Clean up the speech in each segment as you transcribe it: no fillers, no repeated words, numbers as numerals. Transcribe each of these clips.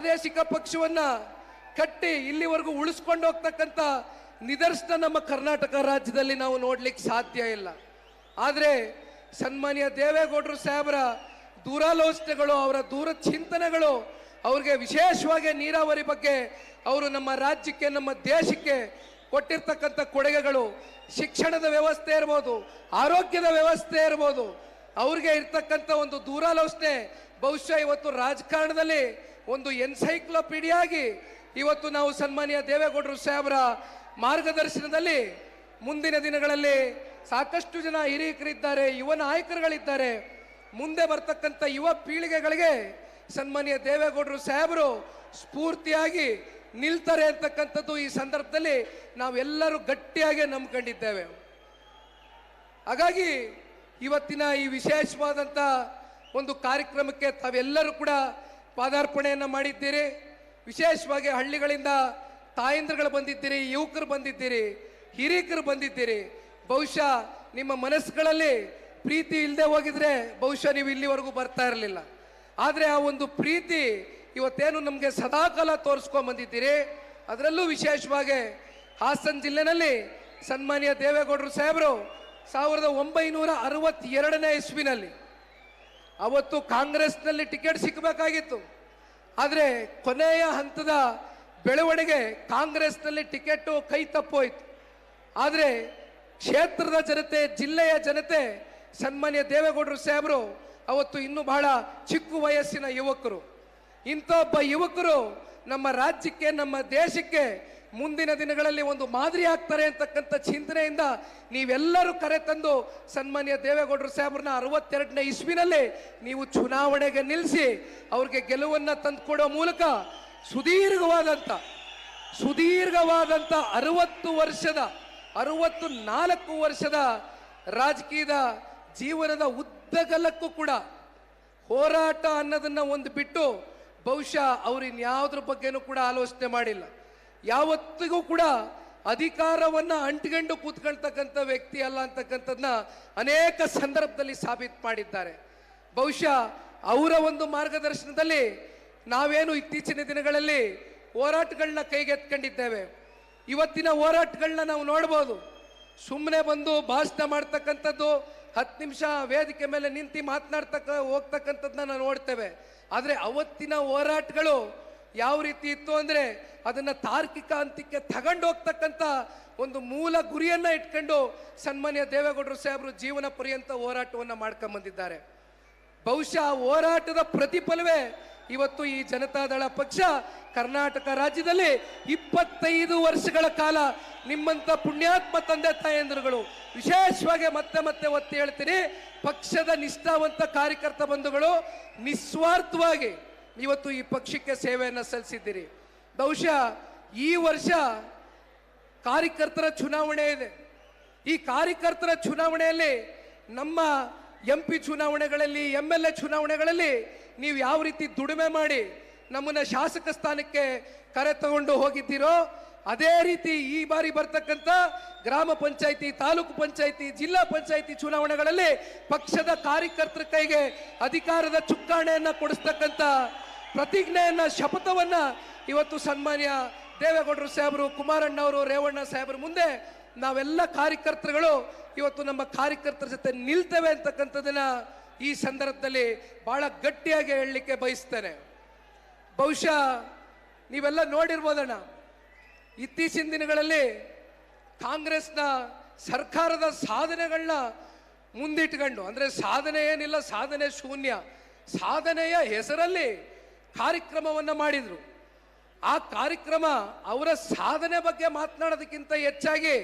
ಪ್ರಾದೇಶಿಕ ಪಕ್ಷವನ್ನ ಕಟ್ಟಿ ಇಲ್ಲಿವರೆಗೂ ಉಳಿಸ್ಕೊಂಡು ಹೋಗ್ತಕ್ಕಂಥ ನಿದರ್ಶನ ನಮ್ಮ ಕರ್ನಾಟಕ ರಾಜ್ಯದಲ್ಲಿ ನಾವು ನೋಡ್ಲಿಕ್ಕೆ ಸಾಧ್ಯ ಇಲ್ಲ. ಆದರೆ ಸನ್ಮಾನ್ಯ ದೇವೇಗೌಡರು ಸಾಹೇಬರ ದೂರಾಲೋಚನೆಗಳು, ಅವರ ದೂರ ಚಿಂತನೆಗಳು, ಅವ್ರಿಗೆ ವಿಶೇಷವಾಗಿ ನೀರಾವರಿ ಬಗ್ಗೆ ಅವರು ನಮ್ಮ ರಾಜ್ಯಕ್ಕೆ, ನಮ್ಮ ದೇಶಕ್ಕೆ ಕೊಟ್ಟಿರ್ತಕ್ಕಂಥ ಕೊಡುಗೆಗಳು, ಶಿಕ್ಷಣದ ವ್ಯವಸ್ಥೆ ಇರ್ಬೋದು, ಆರೋಗ್ಯದ ವ್ಯವಸ್ಥೆ ಇರ್ಬೋದು, ಅವ್ರಿಗೆ ಇರ್ತಕ್ಕಂಥ ಒಂದು ದೂರಾಲೋಚನೆ ಬಹುಶಃ ಇವತ್ತು ರಾಜಕಾರಣದಲ್ಲಿ ಒಂದು ಎನ್ಸೈಕ್ಲೋಪೀಡಿಯಾಗಿ ಇವತ್ತು ನಾವು ಸನ್ಮಾನ್ಯ ದೇವೇಗೌಡರು ಸಾಹೇಬರ ಮಾರ್ಗದರ್ಶನದಲ್ಲಿ ಮುಂದಿನ ದಿನಗಳಲ್ಲಿ ಸಾಕಷ್ಟು ಜನ ಹಿರಿಯರಿದ್ದಾರೆ, ಯುವ ನಾಯಕರುಗಳಿದ್ದಾರೆ. ಮುಂದೆ ಬರ್ತಕ್ಕಂಥ ಯುವ ಪೀಳಿಗೆಗಳಿಗೆ ಸನ್ಮಾನ್ಯ ದೇವೇಗೌಡರು ಸಾಹೇಬರು ಸ್ಫೂರ್ತಿಯಾಗಿ ನಿಲ್ತಾರೆ ಅಂತಕ್ಕಂಥದ್ದು ಈ ಸಂದರ್ಭದಲ್ಲಿ ನಾವೆಲ್ಲರೂ ಗಟ್ಟಿಯಾಗಿ ನಂಬ್ಕೊಂಡಿದ್ದೇವೆ. ಹಾಗಾಗಿ ಇವತ್ತಿನ ಈ ವಿಶೇಷವಾದಂಥ ಒಂದು ಕಾರ್ಯಕ್ರಮಕ್ಕೆ ತಾವೆಲ್ಲರೂ ಕೂಡ ಪಾದಾರ್ಪಣೆಯನ್ನು ಮಾಡಿದ್ದೀರಿ. ವಿಶೇಷವಾಗಿ ಹಳ್ಳಿಗಳಿಂದ ತಾಯಂದ್ರಗಳು ಬಂದಿದ್ದೀರಿ, ಯುವಕರು ಬಂದಿದ್ದೀರಿ, ಹಿರಿಯರು ಬಂದಿದ್ದೀರಿ. ಬಹುಶಃ ನಿಮ್ಮ ಮನಸ್ಸುಗಳಲ್ಲಿ ಪ್ರೀತಿ ಇಲ್ಲದೆ ಹೋಗಿದ್ರೆ ಬಹುಶಃ ನೀವು ಇಲ್ಲಿವರೆಗೂ ಬರ್ತಾ ಇರಲಿಲ್ಲ. ಆದರೆ ಆ ಒಂದು ಪ್ರೀತಿ ಇವತ್ತೇನು ನಮಗೆ ಸದಾಕಾಲ ತೋರಿಸ್ಕೊಂಡು ಬಂದಿದ್ದೀರಿ. ಅದರಲ್ಲೂ ವಿಶೇಷವಾಗಿ ಹಾಸನ ಜಿಲ್ಲೆನಲ್ಲಿ ಸನ್ಮಾನ್ಯ ದೇವೇಗೌಡರು ಸಾಹೇಬರು 1962ನೇ ಇಸ್ವಿನಲ್ಲಿ ಅವತ್ತು ಕಾಂಗ್ರೆಸ್ನಲ್ಲಿ ಟಿಕೆಟ್ ಸಿಕ್ಕಬೇಕಾಗಿತ್ತು. ಆದರೆ ಕೊನೆಯ ಹಂತದ ಬೆಳವಣಿಗೆ ಕಾಂಗ್ರೆಸ್ನಲ್ಲಿ ಟಿಕೆಟು ಕೈ ತಪ್ಪೋಯ್ತು. ಆದರೆ ಕ್ಷೇತ್ರದ ಜನತೆ, ಜಿಲ್ಲೆಯ ಜನತೆ ಸನ್ಮಾನ್ಯ ದೇವೇಗೌಡರು ಸಾಹೇಬರು ಅವತ್ತು ಇನ್ನೂ ಬಹಳ ಚಿಕ್ಕ ವಯಸ್ಸಿನ ಯುವಕರು. ಇಂಥ ಒಬ್ಬ ಯುವಕರು ನಮ್ಮ ರಾಜ್ಯಕ್ಕೆ, ನಮ್ಮ ದೇಶಕ್ಕೆ ಮುಂದಿನ ದಿನಗಳಲ್ಲಿ ಒಂದು ಮಾದರಿ ಆಗ್ತಾರೆ ಅಂತಕ್ಕಂಥ ಚಿಂತನೆಯಿಂದ ನೀವೆಲ್ಲರೂ ಕರೆ ತಂದು ಸನ್ಮಾನ್ಯ ದೇವೇಗೌಡರು ಸಾಹೇಬ್ರನ್ನ 62ನೇ ಇಸ್ವಿನಲ್ಲಿ ನೀವು ಚುನಾವಣೆಗೆ ನಿಲ್ಲಿಸಿ ಅವ್ರಿಗೆ ಗೆಲುವನ್ನು ತಂದುಕೊಡೋ ಮೂಲಕ ಸುದೀರ್ಘವಾದಂಥ 64 ವರ್ಷದ ರಾಜಕೀಯದ ಜೀವನದ ಉದ್ದಗಲಕ್ಕೂ ಕೂಡ ಹೋರಾಟ ಅನ್ನೋದನ್ನ ಒಂದು ಬಿಟ್ಟು ಬಹುಶಃ ಅವ್ರು ಇನ್ಯಾವುದ್ರ ಬಗ್ಗೆನೂ ಕೂಡ ಆಲೋಚನೆ ಮಾಡಿಲ್ಲ. ಯಾವತ್ತಿಗೂ ಕೂಡ ಅಧಿಕಾರವನ್ನು ಅಂಟಿಕೊಂಡು ಕೂತ್ಕೊಳ್ತಕ್ಕಂಥ ವ್ಯಕ್ತಿ ಅಲ್ಲ ಅಂತಕ್ಕಂಥದ್ದನ್ನ ಅನೇಕ ಸಂದರ್ಭದಲ್ಲಿ ಸಾಬೀತು ಮಾಡಿದ್ದಾರೆ. ಬಹುಶಃ ಅವರ ಒಂದು ಮಾರ್ಗದರ್ಶನದಲ್ಲಿ ನಾವೇನು ಇತ್ತೀಚಿನ ದಿನಗಳಲ್ಲಿ ಹೋರಾಟಗಳನ್ನ ಕೈಗೆತ್ಕೊಂಡಿದ್ದೇವೆ. ಇವತ್ತಿನ ಹೋರಾಟಗಳನ್ನ ನಾವು ನೋಡ್ಬೋದು. ಸುಮ್ಮನೆ ಬಂದು ಭಾಷಣ ಮಾಡ್ತಕ್ಕಂಥದ್ದು, 10 ನಿಮಿಷ ವೇದಿಕೆ ಮೇಲೆ ನಿಂತು ಹೋಗ್ತಕ್ಕಂಥದ್ದನ್ನ ನಾವು ನೋಡ್ತೇವೆ. ಆದರೆ ಅವತ್ತಿನ ಹೋರಾಟಗಳು ಯಾವ ರೀತಿ ಇತ್ತು ಅಂದರೆ ಅದನ್ನು ತಾರ್ಕಿಕ ಅಂತ್ಯಕ್ಕೆ ತಗೊಂಡು ಹೋಗ್ತಕ್ಕಂಥ ಒಂದು ಮೂಲ ಗುರಿಯನ್ನ ಇಟ್ಕೊಂಡು ಸನ್ಮಾನ್ಯ ದೇವೇಗೌಡರು ಸಾಹೇಬರು ಜೀವನ ಪರ್ಯಂತ ಹೋರಾಟವನ್ನು ಮಾಡ್ಕೊಂಬಂದಿದ್ದಾರೆ. ಬಹುಶಃ ಹೋರಾಟದ ಪ್ರತಿಫಲವೇ ಇವತ್ತು ಈ ಜನತಾದಳ ಪಕ್ಷ ಕರ್ನಾಟಕ ರಾಜ್ಯದಲ್ಲಿ 25 ವರ್ಷಗಳ ಕಾಲ ನಿಮ್ಮಂಥ ಪುಣ್ಯಾತ್ಮ ತಂದೆ ತಾಯಂದಿರುಗಳು, ವಿಶೇಷವಾಗಿ ಮತ್ತೆ ಒತ್ತಿ ಹೇಳ್ತೀನಿ, ಪಕ್ಷದ ನಿಷ್ಠಾವಂತ ಕಾರ್ಯಕರ್ತ ಬಂಧುಗಳು ನಿಸ್ವಾರ್ಥವಾಗಿ ಇವತ್ತು ಈ ಪಕ್ಷಕ್ಕೆ ಸೇವೆಯನ್ನು ಸಲ್ಲಿಸಿದ್ದೀರಿ. ಬಹುಶಃ ಈ ವರ್ಷ ಕಾರ್ಯಕರ್ತರ ಚುನಾವಣೆ ಇದೆ. ಈ ಕಾರ್ಯಕರ್ತರ ಚುನಾವಣೆಯಲ್ಲಿ ನಮ್ಮ MP ಚುನಾವಣೆಗಳಲ್ಲಿ, MLA ಚುನಾವಣೆಗಳಲ್ಲಿ ನೀವು ಯಾವ ರೀತಿ ದುಡಿಮೆ ಮಾಡಿ ನಮ್ಮನ್ನ ಶಾಸಕ ಸ್ಥಾನಕ್ಕೆ ಕರೆ ತಗೊಂಡು ಹೋಗಿದ್ದೀರೋ ಅದೇ ರೀತಿ ಈ ಬಾರಿ ಬರ್ತಕ್ಕಂಥ ಗ್ರಾಮ ಪಂಚಾಯಿತಿ, ತಾಲೂಕು ಪಂಚಾಯಿತಿ, ಜಿಲ್ಲಾ ಪಂಚಾಯಿತಿ ಚುನಾವಣೆಗಳಲ್ಲಿ ಪಕ್ಷದ ಕಾರ್ಯಕರ್ತರ ಕೈಗೆ ಅಧಿಕಾರದ ಚುಕ್ಕಾಣಿಯನ್ನ ಕೊಡಿಸ್ತಕ್ಕಂಥ ಪ್ರತಿಜ್ಞೆಯನ್ನ, ಶಪಥವನ್ನ ಇವತ್ತು ಸನ್ಮಾನ್ಯ ದೇವೇಗೌಡರು ಸಾಹೇಬರು, ಕುಮಾರಣ್ಣವರು, ರೇವಣ್ಣ ಸಾಹೇಬರ ಮುಂದೆ ನಾವೆಲ್ಲ ಕಾರ್ಯಕರ್ತರುಗಳು ಇವತ್ತು ನಮ್ಮ ಕಾರ್ಯಕರ್ತರ ಜೊತೆ ನಿಲ್ತೇವೆ ಅಂತಕ್ಕಂಥದ್ದನ್ನ ಈ ಸಂದರ್ಭದಲ್ಲಿ ಬಹಳ ಗಟ್ಟಿಯಾಗಿ ಹೇಳಲಿಕ್ಕೆ ಬಯಸ್ತೇನೆ. ಬಹುಶಃ ನೀವೆಲ್ಲ ನೋಡಿರ್ಬೋದಣ್ಣ, ಇತ್ತೀಚಿನ ದಿನಗಳಲ್ಲಿ ಕಾಂಗ್ರೆಸ್ನ ಸರ್ಕಾರದ ಸಾಧನೆಗಳನ್ನ ಮುಂದಿಟ್ಕೊಂಡು, ಅಂದರೆ ಸಾಧನೆ ಏನಿಲ್ಲ, ಸಾಧನೆ ಶೂನ್ಯ, ಸಾಧನೆಯ ಹೆಸರಲ್ಲಿ ಕಾರ್ಯಕ್ರಮವನ್ನು ಮಾಡಿದರು. ಆ ಕಾರ್ಯಕ್ರಮ ಅವರ ಸಾಧನೆ ಬಗ್ಗೆ ಮಾತನಾಡೋದಕ್ಕಿಂತ ಹೆಚ್ಚಾಗಿ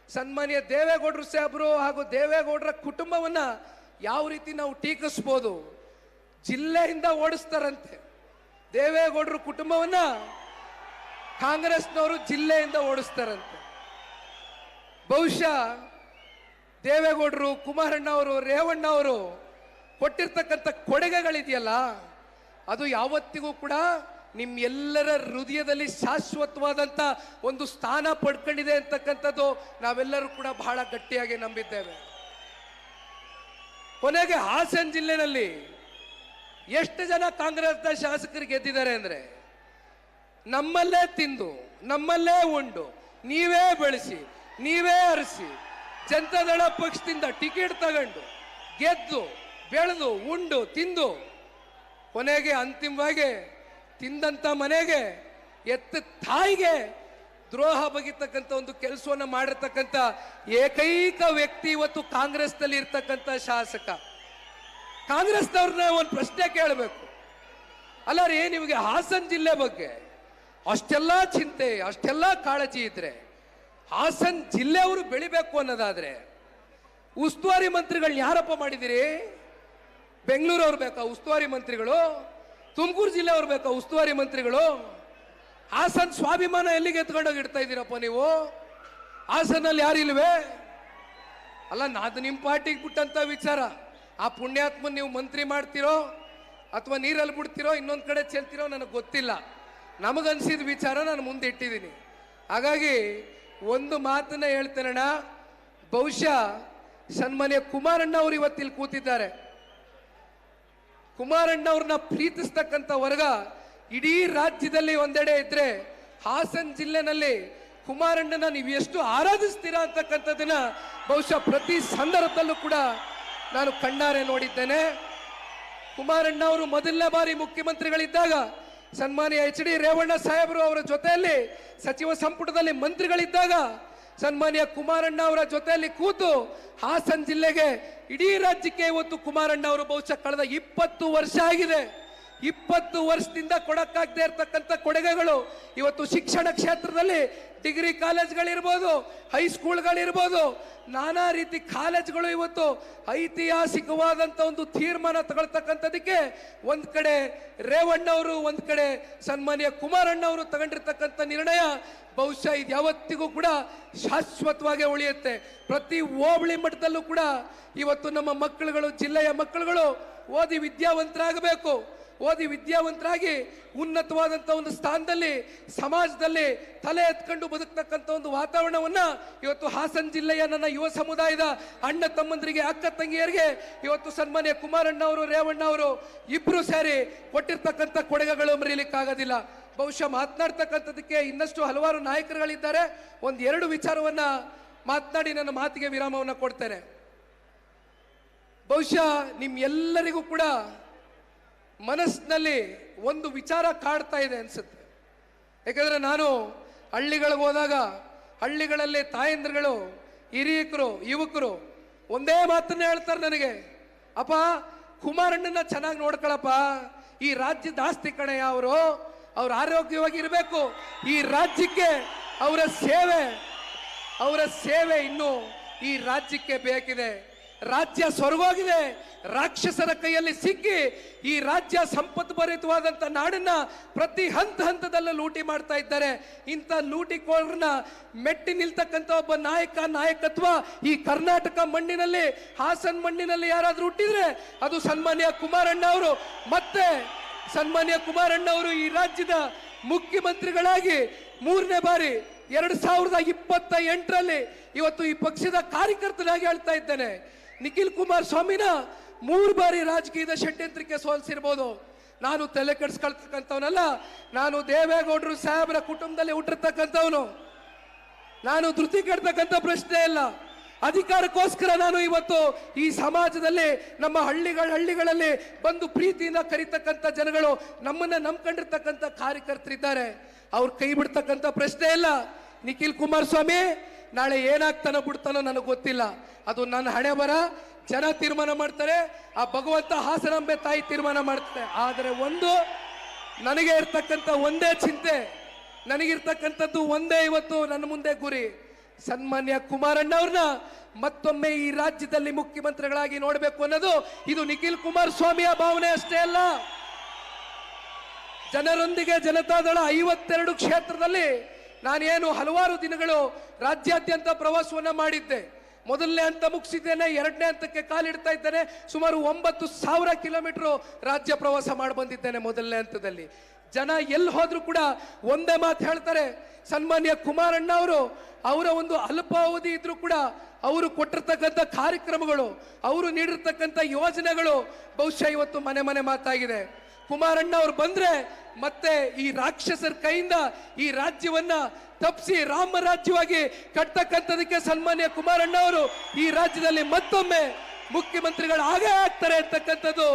ಸನ್ಮಾನ್ಯ ದೇವೇಗೌಡರು ಸಾಹೇಬರು ಹಾಗೂ ದೇವೇಗೌಡರ ಕುಟುಂಬವನ್ನ ಯಾವ ರೀತಿ ನಾವು ಟೀಕಿಸ್ಬೋದು, ಜಿಲ್ಲೆಯಿಂದ ಓಡಿಸ್ತಾರಂತೆ. ದೇವೇಗೌಡರ ಕುಟುಂಬವನ್ನ ಕಾಂಗ್ರೆಸ್ನವರು ಜಿಲ್ಲೆಯಿಂದ ಓಡಿಸ್ತಾರಂತೆ. ಬಹುಶಃ ದೇವೇಗೌಡರು, ಕುಮಾರಣ್ಣ ಅವರು, ರೇವಣ್ಣ ಅವರು ಕೊಟ್ಟಿರ್ತಕ್ಕಂಥ ಕೊಡುಗೆಗಳಿದೆಯಲ್ಲ, ಅದು ಯಾವತ್ತಿಗೂ ಕೂಡ ನಿಮ್ಮೆಲ್ಲರ ಹೃದಯದಲ್ಲಿ ಶಾಶ್ವತವಾದಂಥ ಒಂದು ಸ್ಥಾನ ಪಡ್ಕೊಂಡಿದೆ ಅಂತಕ್ಕಂಥದ್ದು ನಾವೆಲ್ಲರೂ ಕೂಡ ಬಹಳ ಗಟ್ಟಿಯಾಗಿ ನಂಬಿದ್ದೇವೆ. ಕೊನೆಗೆ ಹಾಸನ ಜಿಲ್ಲೆನಲ್ಲಿ ಎಷ್ಟು ಜನ ಕಾಂಗ್ರೆಸ್ನ ಶಾಸಕರು ಗೆದ್ದಿದ್ದಾರೆ ಅಂದ್ರೆ ನಮ್ಮಲ್ಲೇ ತಿಂದು ನಮ್ಮಲ್ಲೇ ಉಂಡು ನೀವೇ ಬೆಳೆಸಿ ನೀವೇ ಅರಸಿ ಜನತಾದಳ ಪಕ್ಷದಿಂದ ಟಿಕೆಟ್ ತಗೊಂಡು ಗೆದ್ದು ಬೆಳೆದು ಉಂಡು ತಿಂದು ಕೊನೆಗೆ ಅಂತಿಮವಾಗಿ ತಿಂದಂತ ಮನೆಗೆ ಎತ್ತ ತಾಯಿಗೆ ದ್ರೋಹ ಬಗೆತಕ್ಕಂಥ ಒಂದು ಕೆಲಸವನ್ನು ಮಾಡಿರ್ತಕ್ಕಂಥ ಏಕೈಕ ವ್ಯಕ್ತಿ ಇವತ್ತು ಕಾಂಗ್ರೆಸ್ನಲ್ಲಿ ಇರ್ತಕ್ಕಂಥ ಶಾಸಕ. ಕಾಂಗ್ರೆಸ್ನವ್ರನ್ನ ಒಂದು ಪ್ರಶ್ನೆ ಕೇಳಬೇಕು. ಅಲ್ಲ ರೀ, ನಿಮಗೆ ಹಾಸನ ಜಿಲ್ಲೆ ಬಗ್ಗೆ ಅಷ್ಟೆಲ್ಲ ಚಿಂತೆ ಅಷ್ಟೆಲ್ಲ ಕಾಳಜಿ ಇದ್ರೆ ಹಾಸನ ಜಿಲ್ಲೆಯವರು ಬೆಳಿಬೇಕು ಅನ್ನೋದಾದ್ರೆ ಉಸ್ತುವಾರಿ ಮಂತ್ರಿಗಳನ್ನ ಯಾರಪ್ಪ ಮಾಡಿದಿರಿ? ಬೆಂಗಳೂರವ್ರು ಬೇಕಾ ಉಸ್ತುವಾರಿ ಮಂತ್ರಿಗಳು? ತುಮಕೂರು ಜಿಲ್ಲೆಯವ್ರು ಬೇಕಾ ಉಸ್ತುವಾರಿ ಮಂತ್ರಿಗಳು? ಹಾಸನ ಸ್ವಾಭಿಮಾನ ಎಲ್ಲಿಗೆ ಎತ್ಕೊಂಡೋಗಿ ಇಡ್ತಾ ಇದ್ದೀರಪ್ಪ ನೀವು? ಹಾಸನಲ್ಲಿ ಯಾರಿಲ್ವೇ? ಅಲ್ಲ, ಅದು ನಿಮ್ಮ ಪಾರ್ಟಿಗೆ ಬಿಟ್ಟಂತ ವಿಚಾರ. ಆ ಪುಣ್ಯಾತ್ಮನ್ ನೀವು ಮಂತ್ರಿ ಮಾಡ್ತಿರೋ ಅಥವಾ ನೀರಲ್ಲಿ ಬಿಡ್ತಿರೋ ಇನ್ನೊಂದು ಕಡೆ ಚೆಲ್ತಿರೋ ನನಗೆ ಗೊತ್ತಿಲ್ಲ. ನಮಗನ್ಸಿದ ವಿಚಾರ ನಾನು ಮುಂದೆ ಇಟ್ಟಿದ್ದೀನಿ. ಹಾಗಾಗಿ ಒಂದು ಮಾತನ್ನ ಹೇಳ್ತೇನಣ್ಣ, ಬಹುಶಃ ಸನ್ಮಾನ್ಯ ಕುಮಾರಣ್ಣ ಅವರು ಇವತ್ತಿಲ್ಲಿ ಕೂತಿದ್ದಾರೆ. ಕುಮಾರಣ್ಣ ಅವ್ರನ್ನ ಪ್ರೀತಿಸ್ತಕ್ಕಂಥ ವರ್ಗ ಇಡೀ ರಾಜ್ಯದಲ್ಲಿ ಒಂದೆಡೆ ಇದ್ರೆ ಹಾಸನ ಜಿಲ್ಲೆನಲ್ಲಿ ಕುಮಾರಣ್ಣನ ನೀವು ಎಷ್ಟು ಆರಾಧಿಸ್ತೀರಾ ಅಂತಕ್ಕಂಥದ್ದನ್ನ ಬಹುಶಃ ಪ್ರತಿ ಸಂದರ್ಭದಲ್ಲೂ ಕೂಡ ನಾನು ಕಣ್ಣಾರೆ ನೋಡಿದ್ದೇನೆ. ಕುಮಾರಣ್ಣ ಅವರು ಮೊದಲನೇ ಬಾರಿ ಮುಖ್ಯಮಂತ್ರಿಗಳಿದ್ದಾಗ ಸನ್ಮಾನ್ಯ ಎಚ್ ಡಿ ರೇವಣ್ಣ ಸಾಹೇಬರು ಅವರ ಜೊತೆಯಲ್ಲಿ ಸಚಿವ ಸಂಪುಟದಲ್ಲಿ ಮಂತ್ರಿಗಳಿದ್ದಾಗ ಸನ್ಮಾನ್ಯ ಕುಮಾರಣ್ಣ ಅವರ ಜೊತೆಯಲ್ಲಿ ಕೂತು ಹಾಸನ ಜಿಲ್ಲೆಗೆ ಇಡೀ ರಾಜ್ಯಕ್ಕೆ ಇವತ್ತು ಕುಮಾರಣ್ಣ ಅವರು ಬಹುಶಃ ಕಳೆದ 20 ವರ್ಷ ಆಗಿದೆ. 20 ವರ್ಷದಿಂದ ಕೊಡಕ್ಕಾಗದೆ ಇರತಕ್ಕಂಥ ಕೊಡುಗೆಗಳು ಇವತ್ತು ಶಿಕ್ಷಣ ಕ್ಷೇತ್ರದಲ್ಲಿ ಡಿಗ್ರಿ ಕಾಲೇಜ್ಗಳಿರ್ಬೋದು, ಹೈಸ್ಕೂಲ್ಗಳಿರ್ಬೋದು, ನಾನಾ ರೀತಿ ಕಾಲೇಜ್ಗಳು ಇವತ್ತು ಐತಿಹಾಸಿಕವಾದಂಥ ಒಂದು ತೀರ್ಮಾನ ತಗೊಳ್ತಕ್ಕಂಥದಕ್ಕೆ ಒಂದ್ ಕಡೆ ರೇವಣ್ಣ ಅವರು, ಒಂದ್ ಕಡೆ ಸನ್ಮಾನ್ಯ ಕುಮಾರಣ್ಣ ಅವರು ತಗೊಂಡಿರ್ತಕ್ಕಂಥ ನಿರ್ಣಯ ಬಹುಶಃ ಇದು ಯಾವತ್ತಿಗೂ ಕೂಡ ಶಾಶ್ವತವಾಗಿ ಉಳಿಯುತ್ತೆ. ಪ್ರತಿ ಹೋಬಳಿ ಮಟ್ಟದಲ್ಲೂ ಕೂಡ ಇವತ್ತು ನಮ್ಮ ಮಕ್ಕಳುಗಳು, ಜಿಲ್ಲೆಯ ಮಕ್ಕಳುಗಳು ಓದಿ ವಿದ್ಯಾವಂತರಾಗಬೇಕು. ಓದಿ ವಿದ್ಯಾವಂತರಾಗಿ ಉನ್ನತವಾದಂಥ ಒಂದು ಸ್ಥಾನದಲ್ಲಿ ಸಮಾಜದಲ್ಲಿ ತಲೆ ಎತ್ಕೊಂಡು ಬದುಕ್ತಕ್ಕಂಥ ಒಂದು ವಾತಾವರಣವನ್ನ ಇವತ್ತು ಹಾಸನ ಜಿಲ್ಲೆಯ ನನ್ನ ಯುವ ಸಮುದಾಯದ ಅಣ್ಣ ತಮ್ಮಂದರಿಗೆ, ಅಕ್ಕ ತಂಗಿಯರಿಗೆ ಇವತ್ತು ಸನ್ಮಾನ್ಯ ಕುಮಾರಣ್ಣ ಅವರು, ರೇವಣ್ಣ ಅವರು ಇಬ್ರು ಸೇರಿ ಕೊಟ್ಟಿರ್ತಕ್ಕಂಥ ಕೊಡುಗೆಗಳು ಮರೀಲಿಕ್ಕಾಗೋದಿಲ್ಲ. ಬಹುಶಃ ಮಾತನಾಡ್ತಕ್ಕಂಥದಕ್ಕೆ ಇನ್ನಷ್ಟು ಹಲವಾರು ನಾಯಕರುಗಳಿದ್ದಾರೆ. ಒಂದೆರಡು ವಿಚಾರವನ್ನ ಮಾತನಾಡಿ ನನ್ನ ಮಾತಿಗೆ ವಿರಾಮವನ್ನು ಕೊಡ್ತೇನೆ. ಬಹುಶಃ ನಿಮ್ಮೆಲ್ಲರಿಗೂ ಕೂಡ ಮನಸ್ಸಿನಲ್ಲಿ ಒಂದು ವಿಚಾರ ಕಾಡ್ತಾ ಇದೆ ಅನ್ಸುತ್ತೆ. ಯಾಕಂದ್ರೆ ನಾನು ಹಳ್ಳಿಗಳಿಗೆ ಹೋದಾಗ ಹಳ್ಳಿಗಳಲ್ಲಿ ತಾಯಂದ್ರಗಳು, ಹಿರಿಯಕರು, ಯುವಕರು ಒಂದೇ ಮಾತನ್ನ ಹೇಳ್ತಾರೆ ನನಗೆ, ಅಪ್ಪ ಕುಮಾರಣ್ಣನ ಚೆನ್ನಾಗಿ ನೋಡ್ಕೊಳಪ್ಪ, ಈ ರಾಜ್ಯದ ಆಸ್ತಿ ಕಣೆಯ ಅವರು, ಅವ್ರ ಆರೋಗ್ಯವಾಗಿ ಇರಬೇಕು, ಈ ರಾಜ್ಯಕ್ಕೆ ಅವರ ಸೇವೆ ಇನ್ನು ಈ ರಾಜ್ಯಕ್ಕೆ ಬೇಕಿದೆ. ರಾಜ್ಯ ಸ್ವರ್ಗೋಗಿದೆ, ರಾಕ್ಷಸರ ಕೈಯಲ್ಲಿ ಸಿಕ್ಕಿ ಈ ರಾಜ್ಯ ಸಂಪತ್ತು ಭರಿತವಾದಂಥ ನಾಡನ್ನ ಪ್ರತಿ ಹಂತದಲ್ಲೂ ಲೂಟಿ ಮಾಡ್ತಾ ಇದ್ದಾರೆ. ಇಂಥ ಲೂಟಿಕೋರನ್ನ ಮೆಟ್ಟಿ ನಿಲ್ತಕ್ಕಂಥ ಒಬ್ಬ ನಾಯಕತ್ವ ಈ ಕರ್ನಾಟಕ ಮಣ್ಣಿನಲ್ಲಿ, ಹಾಸನ ಮಣ್ಣಿನಲ್ಲಿ ಯಾರಾದ್ರೂ ಹುಟ್ಟಿದ್ರೆ ಅದು ಸನ್ಮಾನ್ಯ ಕುಮಾರಣ್ಣ ಅವರು. ಮತ್ತೆ ಸನ್ಮಾನ್ಯ ಕುಮಾರಣ್ಣ ಅವರು ಈ ರಾಜ್ಯದ ಮುಖ್ಯಮಂತ್ರಿಗಳಾಗಿ 3ನೇ ಬಾರಿ 2028ರಲ್ಲಿ ಇವತ್ತು ಈ ಪಕ್ಷದ ಕಾರ್ಯಕರ್ತನಾಗಿ ಹೇಳ್ತಾ ಇದ್ದೇನೆ. ನಿಖಿಲ್ ಕುಮಾರಸ್ವಾಮಿನ 3 ಬಾರಿ ರಾಜಕೀಯದ ಷಡ್ಯಂತ್ರಕ್ಕೆ ಸೋಲಿಸಿರ್ಬೋದು. ನಾನು ತಲೆ ಕೆಡಿಸ್ಕೊಳ್ತಕ್ಕಂಥವನಲ್ಲ. ನಾನು ದೇವೇಗೌಡರು ಸಾಹೇಬರ ಕುಟುಂಬದಲ್ಲಿ ಹುಟ್ಟಿರ್ತಕ್ಕಂಥವನು. ನಾನು ಧೃತಿ ಕೆಡ್ತಕ್ಕಂಥ ಪ್ರಶ್ನೆ ಇಲ್ಲ. ಅಧಿಕಾರಕ್ಕೋಸ್ಕರ ನಾನು ಇವತ್ತು ಈ ಸಮಾಜದಲ್ಲಿ ನಮ್ಮ ಹಳ್ಳಿಗಳಲ್ಲಿ ಬಂದು ಪ್ರೀತಿಯಿಂದ ಕರೀತಕ್ಕಂಥ ಜನಗಳು, ನಮ್ಮನ್ನ ನಂಬ್ಕೊಂಡಿರ್ತಕ್ಕಂಥ ಕಾರ್ಯಕರ್ತರಿದ್ದಾರೆ. ಅವ್ರು ಕೈ ಬಿಡ್ತಕ್ಕಂಥ ಪ್ರಶ್ನೆ ಇಲ್ಲ. ನಿಖಿಲ್ ಕುಮಾರಸ್ವಾಮಿ ನಾಳೆ ಏನಾಗ್ತಾನೋ ಬಿಡ್ತಾನೋ ನನಗೆ ಗೊತ್ತಿಲ್ಲ. ಅದು ನನ್ನ ಹಣೆ ಬರ. ಜನ ತೀರ್ಮಾನ ಮಾಡ್ತಾರೆ, ಆ ಭಗವಂತ ಹಾಸನಾಂಬೆ ತಾಯಿ ತೀರ್ಮಾನ ಮಾಡ್ತಾರೆ. ಆದರೆ ಒಂದು ನನಗೆ ಇರ್ತಕ್ಕಂಥ ಒಂದೇ ಚಿಂತೆ, ನನಗಿರ್ತಕ್ಕಂಥದ್ದು ಒಂದೇ ಇವತ್ತು ನನ್ನ ಮುಂದೆ ಗುರಿ, ಸನ್ಮಾನ್ಯ ಕುಮಾರಣ್ಣ ಅವ್ರನ್ನ ಮತ್ತೊಮ್ಮೆ ಈ ರಾಜ್ಯದಲ್ಲಿ ಮುಖ್ಯಮಂತ್ರಿಗಳಾಗಿ ನೋಡಬೇಕು ಅನ್ನೋದು ಇದು ನಿಖಿಲ್ ಕುಮಾರಸ್ವಾಮಿಯ ಭಾವನೆ ಅಷ್ಟೇ ಅಲ್ಲ. ಜನರೊಂದಿಗೆ ಜನತಾದಳ 52 ಕ್ಷೇತ್ರದಲ್ಲಿ ನಾನೇನು ಹಲವಾರು ದಿನಗಳು ರಾಜ್ಯಾದ್ಯಂತ ಪ್ರವಾಸವನ್ನ ಮಾಡಿದ್ದೆ. ಮೊದಲನೇ ಹಂತ ಮುಗಿಸಿದ್ದೇನೆ, 2ನೇ ಹಂತಕ್ಕೆ ಕಾಲಿಡ್ತಾ ಇದ್ದೇನೆ. ಸುಮಾರು 9,000 ಕಿಲೋಮೀಟರ್ ರಾಜ್ಯ ಪ್ರವಾಸ ಮಾಡಿ ಬಂದಿದ್ದೇನೆ. ಮೊದಲನೇ ಹಂತದಲ್ಲಿ ಜನ ಎಲ್ಲಿ ಹೋದ್ರು ಕೂಡ ಒಂದೇ ಮಾತು ಹೇಳ್ತಾರೆ, ಸನ್ಮಾನ್ಯ ಕುಮಾರಣ್ಣ ಅವರು ಅವರ ಒಂದು ಅಲ್ಪಾವಧಿ ಇದ್ರೂ ಕೂಡ ಅವರು ಕೊಟ್ಟಿರ್ತಕ್ಕಂಥ ಕಾರ್ಯಕ್ರಮಗಳು, ಅವರು ನೀಡಿರ್ತಕ್ಕಂಥ ಯೋಜನೆಗಳು ಬಹುಶಃ ಇವತ್ತು ಮನೆ ಮಾತಾಗಿದೆ. ಕುಮಾರಣ್ಣ ಅವ್ರು ಬಂದ್ರೆ ಮತ್ತೆ ಈ ರಾಕ್ಷಸರ ಕೈಯಿಂದ ಈ ರಾಜ್ಯವನ್ನ ತಪ್ಪಿಸಿ ರಾಮ ರಾಜ್ಯವಾಗಿ ಕಟ್ತಕ್ಕಂಥದಕ್ಕೆ ಸನ್ಮಾನ್ಯ ಕುಮಾರಣ್ಣ ಅವರು ಈ ರಾಜ್ಯದಲ್ಲಿ ಮತ್ತೊಮ್ಮೆ ಮುಖ್ಯಮಂತ್ರಿಗಳು ಆಗೇ ಆಗ್ತಾರೆ ಅಂತಕ್ಕಂಥದ್ದು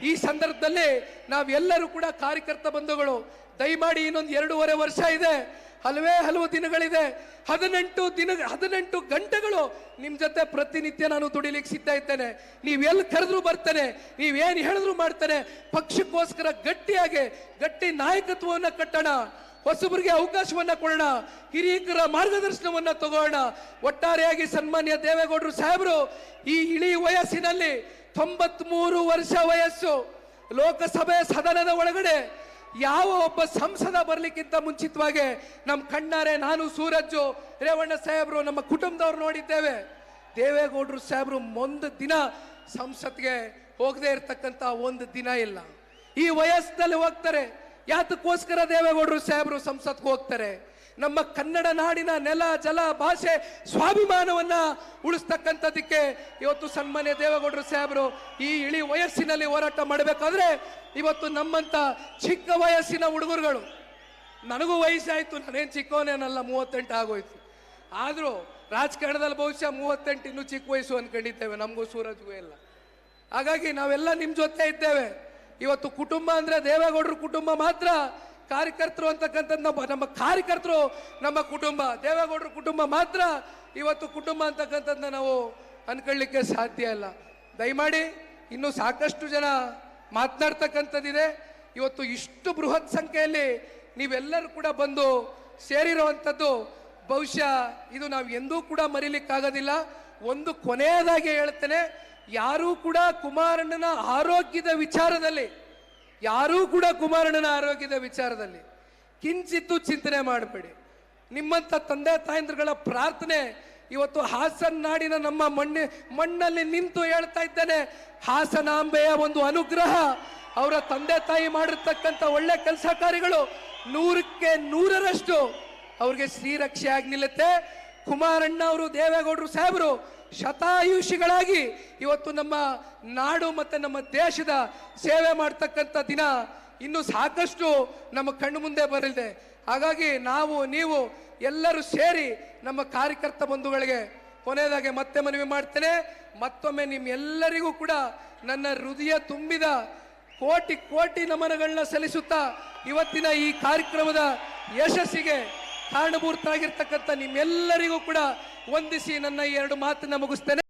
ಈ ಸಂದರ್ಭದಲ್ಲಿ ನಾವೆಲ್ಲರೂ ಕೂಡ ಕಾರ್ಯಕರ್ತ ಬಂಧುಗಳು ದಯಮಾಡಿ ಇನ್ನೊಂದು 2.5 ವರ್ಷ ಇದೆ, ಹಲವು ದಿನಗಳಿದೆ. 18 ಗಂಟೆಗಳು ನಿಮ್ ಜೊತೆ ಪ್ರತಿನಿತ್ಯ ನಾನು ದುಡಿಲಿಕ್ಕೆ ಸಿದ್ಧ ಇದ್ದೇನೆ. ನೀವೆಲ್ಲಿ ಕರೆದ್ರು ಬರ್ತೇನೆ, ನೀವೇನು ಹೇಳಿದ್ರು ಮಾಡ್ತೇನೆ. ಪಕ್ಷಕ್ಕೋಸ್ಕರ ಗಟ್ಟಿ ನಾಯಕತ್ವವನ್ನ ಕಟ್ಟೋಣ, ಹೊಸಬರಿಗೆ ಅವಕಾಶವನ್ನ ಕೊಡೋಣ, ಹಿರಿಯರ ಮಾರ್ಗದರ್ಶನವನ್ನ ತಗೋಣ. ಒಟ್ಟಾರೆಯಾಗಿ ಸನ್ಮಾನ್ಯ ದೇವೇಗೌಡರು ಸಾಹೇಬರು ಈ ಇಳಿ ವಯಸ್ಸಿನಲ್ಲಿ 93 ವರ್ಷ ವಯಸ್ಸು, ಲೋಕಸಭೆ ಸದನದ ಒಳಗಡೆ ಯಾವ ಒಬ್ಬ ಸಂಸದ ಬರ್ಲಿಕ್ಕಿಂತ ಮುಂಚಿತವಾಗಿ ನಮ್ಮ ಕಣ್ಣಾರೆ ನಾನು, ಸೂರಜ್ಜು, ರೇವಣ್ಣ ಸಾಹೇಬರು, ನಮ್ಮ ಕುಟುಂಬದವ್ರು ನೋಡಿದ್ದೇವೆ. ದೇವೇಗೌಡರು ಸಾಹೇಬರು ಒಂದು ದಿನ ಸಂಸತ್ಗೆ ಹೋಗದೆ ಇರತಕ್ಕಂತ ಒಂದು ದಿನ ಇಲ್ಲ. ಈ ವಯಸ್ಸಿನಲ್ಲಿ ಹೋಗ್ತಾರೆ. ಯಾತಕ್ಕೋಸ್ಕರ ದೇವೇಗೌಡರು ಸಾಹೇಬರು ಸಂಸತ್ಗೆ ಹೋಗ್ತಾರೆ? ನಮ್ಮ ಕನ್ನಡ ನಾಡಿನ ನೆಲ, ಜಲ, ಭಾಷೆ, ಸ್ವಾಭಿಮಾನವನ್ನ ಉಳಿಸ್ತಕ್ಕಂಥದ್ದಕ್ಕೆ ಇವತ್ತು ಸನ್ಮಾನ್ಯ ದೇವೇಗೌಡರು ಸಾಹೇಬರು ಈ ಇಳಿ ವಯಸ್ಸಿನಲ್ಲಿ ಹೋರಾಟ ಮಾಡಬೇಕಾದ್ರೆ ಇವತ್ತು ನಮ್ಮಂತ ಚಿಕ್ಕ ವಯಸ್ಸಿನ ಹುಡುಗರುಗಳು, ನನಗೂ ವಯಸ್ಸಾಯ್ತು, ನಾನೇನು ಚಿಕ್ಕವನೇನಲ್ಲ, 38 ಆಗೋಯ್ತು. ಆದರೂ ರಾಜಕಾರಣದಲ್ಲಿ ಬಹುಶಃ 38 ಇನ್ನೂ ಚಿಕ್ಕ ವಯಸ್ಸು ಅನ್ಕೊಂಡಿದ್ದೇವೆ, ನಮಗೂ ಸೂರಜ್ಗೂ ಎಲ್ಲ. ಹಾಗಾಗಿ ನಾವೆಲ್ಲ ನಿಮ್ಮ ಜೊತೆ ಇದ್ದೇವೆ. ಇವತ್ತು ಕುಟುಂಬ ಅಂದ್ರೆ ದೇವೇಗೌಡರು ಕುಟುಂಬ ಮಾತ್ರ, ಕಾರ್ಯಕರ್ತರು ಅಂತಕ್ಕಂಥದ್ದು ನಮ್ಮ ಕಾರ್ಯಕರ್ತರು ನಮ್ಮ ಕುಟುಂಬ, ದೇವೇಗೌಡರ ಕುಟುಂಬ ಮಾತ್ರ ಇವತ್ತು ಕುಟುಂಬ ಅಂತಕ್ಕಂಥದ್ದನ್ನ ನಾವು ಅನ್ಕೊಳ್ಳಿಕ್ಕೆ ಸಾಧ್ಯ ಇಲ್ಲ. ದಯಮಾಡಿ ಇನ್ನೂ ಸಾಕಷ್ಟು ಜನ ಮಾತನಾಡ್ತಕ್ಕಂಥದ್ದಿದೆ. ಇವತ್ತು ಇಷ್ಟು ಬೃಹತ್ ಸಂಖ್ಯೆಯಲ್ಲಿ ನೀವೆಲ್ಲರೂ ಕೂಡ ಬಂದು ಸೇರಿರುವಂಥದ್ದು ಬಹುಶಃ ಇದು ನಾವು ಎಂದೂ ಕೂಡ ಮರೀಲಿಕ್ಕಾಗೋದಿಲ್ಲ. ಒಂದು ಕೊನೆಯದಾಗಿ ಹೇಳ್ತೇನೆ, ಯಾರೂ ಕೂಡ ಕುಮಾರಣ್ಣನ ಆರೋಗ್ಯದ ವಿಚಾರದಲ್ಲಿ ಕಿಂಚಿತ್ತು ಚಿಂತನೆ ಮಾಡಬೇಡಿ. ನಿಮ್ಮಂಥ ತಂದೆ ತಾಯಂದ್ರಗಳ ಪ್ರಾರ್ಥನೆ ಇವತ್ತು ಹಾಸನ ನಾಡಿನ ನಮ್ಮ ಮಣ್ಣಲ್ಲಿ ನಿಂತು ಹೇಳ್ತಾ ಇದ್ದೇನೆ, ಹಾಸನಾಂಬೆಯ ಒಂದು ಅನುಗ್ರಹ, ಅವರ ತಂದೆ ತಾಯಿ ಮಾಡಿರ್ತಕ್ಕಂಥ ಒಳ್ಳೆ ಕೆಲಸ ಕಾರ್ಯಗಳು 100ಕ್ಕೆ 100ರಷ್ಟು ಅವ್ರಿಗೆ ಶ್ರೀರಕ್ಷೆ ಆಗಿ ನಿಲ್ಲುತ್ತೆ. ಕುಮಾರಣ್ಣ ಅವರು, ದೇವೇಗೌಡರು ಸಾಹೇಬರು ಶತಾಯುಷಿಗಳಾಗಿ ಇವತ್ತು ನಮ್ಮ ನಾಡು ಮತ್ತೆ ನಮ್ಮ ದೇಶದ ಸೇವೆ ಮಾಡ್ತಕ್ಕಂಥ ದಿನ ಇನ್ನು ಸಾಕಷ್ಟು ನಮ್ಮ ಕಣ್ಣು ಮುಂದೆ ಬರಲಿದೆ. ಹಾಗಾಗಿ ನಾವು ನೀವು ಎಲ್ಲರೂ ಸೇರಿ ನಮ್ಮ ಕಾರ್ಯಕರ್ತ ಬಂಧುಗಳಿಗೆ ಕೊನೆಯದಾಗಿ ಮತ್ತೆ ಮನವಿ ಮಾಡ್ತೇನೆ. ಮತ್ತೊಮ್ಮೆ ನಿಮ್ಮೆಲ್ಲರಿಗೂ ಕೂಡ ನನ್ನ ಹೃದಯ ತುಂಬಿದ ಕೋಟಿ ನಮನಗಳನ್ನ ಸಲ್ಲಿಸುತ್ತಾ ಇವತ್ತಿನ ಈ ಕಾರ್ಯಕ್ರಮದ ಯಶಸ್ಸಿಗೆ ಕಾರಣಭೂತರಾಗಿರ್ತಕ್ಕಂಥ ನಿಮ್ಮೆಲ್ಲರಿಗೂ ಕೂಡ ವಂದಿಸಿ ನನ್ನ ಈ 2 ಮಾತನ್ನ ಮುಗಿಸ್ತೇನೆ.